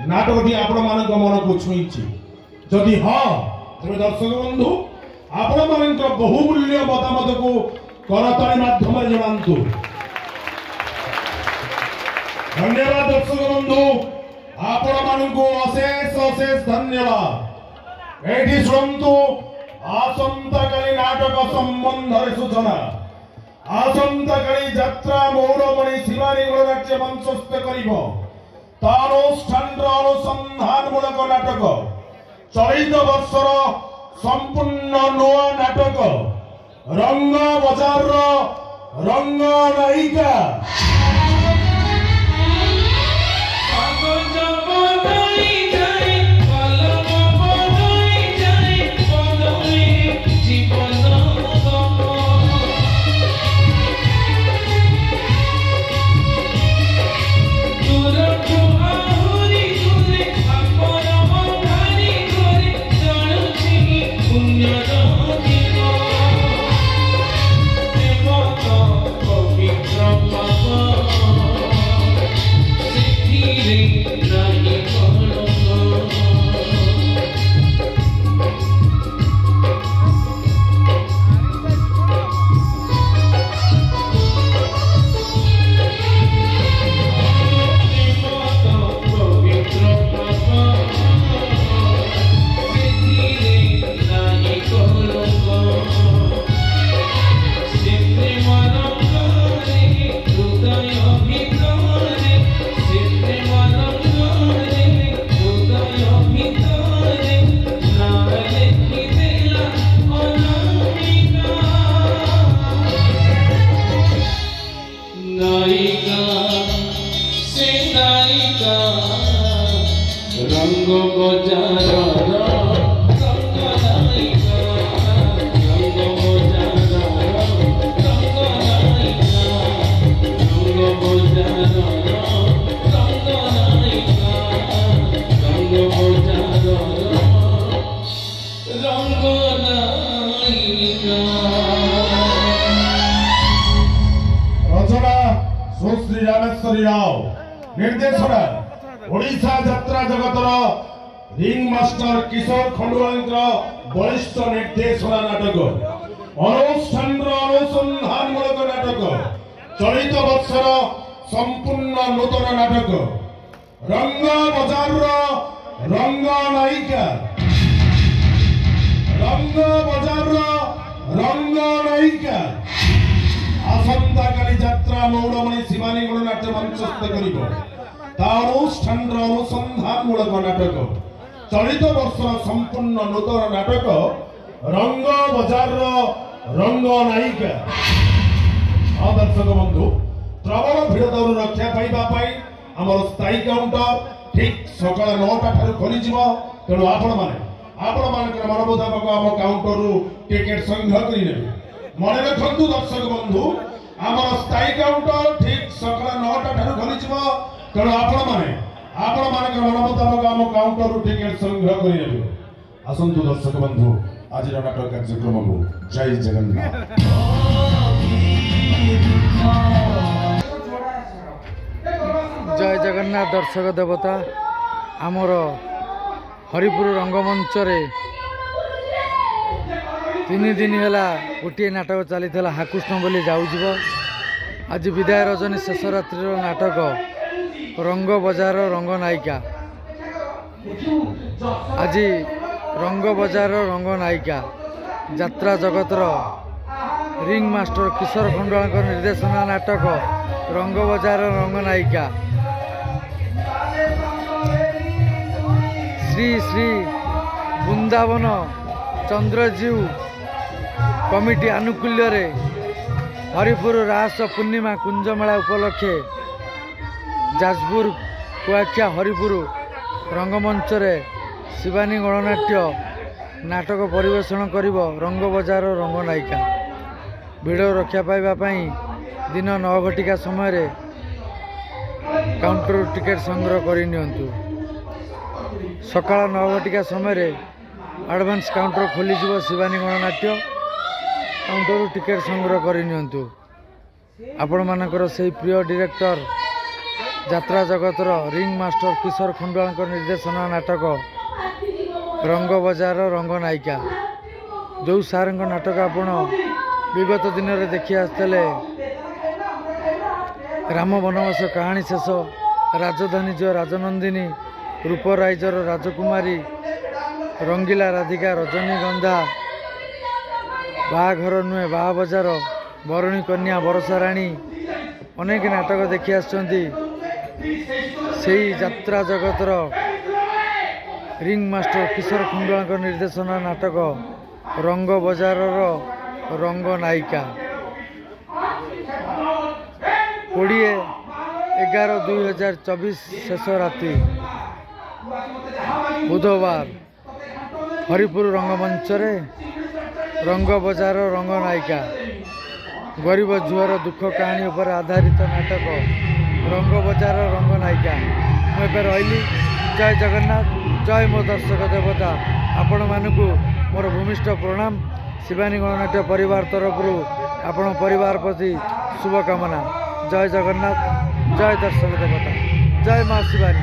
नाटकटी आपण मान मन को छुई जदि हाँ तेज दर्शक बंधु आपण मान बहुमूल्य मतामत को करताली माध्यम जनातु। धन्यवाद दर्शक बंधु आपण मान को अशेष अशेष धन्यवाद। एठी शुणु आसंता काली नाटक संबंध सूचना आसंता काली यात्रा मौरमणि शिवानी गणनाट्य मंचस्थ करिबो तानुष्ठान अनुसंधानमूलक नाटक चलित वर्षर संपूर्ण नुआ नाटक रंग बजार रंग नायिका निर्देशना ओडिशा यात्रा जगतर रिंग मास्टर किशोर खंडवाल बलिष्ठ निर्देशना नाटक अनुष्ठान अनुसंधानमूलक नाटक चलित वर्षर संपूर्ण नूतन नाटक रंग बजार रंग नायिका रंग बजार रंग नायिका आसंता काली यात्रा मौरमणि शिवानी गणनाट्य मंचस्थ करिबो तानुष्ठान अनुसंधानमूलक नाटक चलित वर्षर संपूर्ण नूतन नाटक रंग बजार रंग नायिका। दर्शक बंधु प्रबल भिड़ दारू रक्षा पाई आमर स्थायी काउंटर ठीक सकाल 9टा ठारू खोली तेणु आपण मानकर मन मुताबक आम काउंटर टिकेट संग्रह कर मन रखु दर्शक बंधु आमर स्थायी काउंटर ठीक सकाल 9टा ठारू खोली तेणु आपण मान मन मुताबक आम काउंटर टिकेट संग्रह कर आसतु दर्शक बंधु आज नाटक कार्यक्रम को जय जगन्नाथ। जय जगन्नाथ दर्शक देवता आमर हरिपुर रंगमंच रे 3 दिन है गोटे नाटक चली हाकृष्ण बोली जाऊब आज विदाय रजनी शेष रात्रि नाटक रंग बजार रंग नायिका आज रंग बजार रंग नायिका यात्रा जगतर रिंग मास्टर किशोर खंडवाल निर्देशना नाटक रंग बजार रंग नायिका श्री श्री वृंदावन चंद्रजीव कमिटी आनुकूल्य रे हरिपुर रास पूर्णिमा कुंजमेला उपलक्षे जाजपुर कुआखिया हरिपुर रंगमंच रे शिवानी गणनाट्य नाटक परिवेषण करिब रंग बजार रंग नायिका। भिड़ रक्षा पाइबापी दिन 9 घटिका समय काउंटर टिकेट संग्रह करनियंतु। सकाळ 9 घटिका समय एडवांस काउंटर खोली शिवानी गणनाट्य काउंटर टिकेट संग्रह करनियंतु। आपण मानकर से प्रिय डायरेक्टर ଯାତ୍ରା ଜଗତର ରିଙ୍ଗ ମାଷ୍ଟର କିଶୋର ଖଣ୍ଡୁଆଳଙ୍କ ନିର୍ଦ୍ଦେଶନା ନାଟକ ରଙ୍ଗ ବଜାର ରଙ୍ଗ ନାୟିକା। ଯେଉଁ ସାର୍ଙ୍କ ନାଟକ ଆପଣ ବିଗତ ଦିନରେ ଦେଖି ଆସିଥିଲେ, ରାମ ବନବାସ କାହାଣୀ ଶେଷ, ରାଜଧାନୀ ଝିଅ ରାଜନନ୍ଦିନୀ, ରୂପରାଇଜର ରାଜକୁମାରୀ, ରଙ୍ଗିଲା ରାଧିକା, ରଜନୀଗନ୍ଧା, ବାହାଘର ନୁହେଁ ବାହା ବଜାର, ବରଣୀ କନ୍ୟା, ବରଷା ରାଣୀ, ଅନେକ ନାଟକ ଦେଖି ଆସିଛନ୍ତି। ସେହି ଯାତ୍ରା ଜଗତର ରିଙ୍ଗ ମାଷ୍ଟର କିଶୋର ଖଣ୍ଡୁଆଳଙ୍କ ନିର୍ଦ୍ଦେଶନା ନାଟକ ରଙ୍ଗ ବଜାରର ରଙ୍ଗ ନାୟିକା। 20/11/2024 ଶେଷ ରାତି ବୁଧବାର ହରିପୁର ରଙ୍ଗମଞ୍ଚରେ ରଙ୍ଗ ବଜାର ରଙ୍ଗ ନାୟିକା, ଗରିବ ଝିଅର ଦୁଃଖ କାହାଣୀ ଉପରେ ଆଧାରିତ ନାଟକ ରଙ୍ଗ ବଜାର ରଙ୍ଗ ନାୟିକା। ମୁଁ ଏବେ ରହିଲି। ଜୟ ଜଗନ୍ନାଥ, ଜୟ ମୋ ଦର୍ଶକ ଦେବତା। ଆପଣମାନଙ୍କୁ ମୋର ଭୂମିଷ୍ଠ ପ୍ରଣାମ। ଶିବାନୀ ଗଣନାଟ୍ୟ ପରିବାର ତରଫରୁ ଆପଣ ପରିବାର ପ୍ରତି शुभकामना। जय जगन्नाथ, जय दर्शक देवता, जय माँ शिवानी।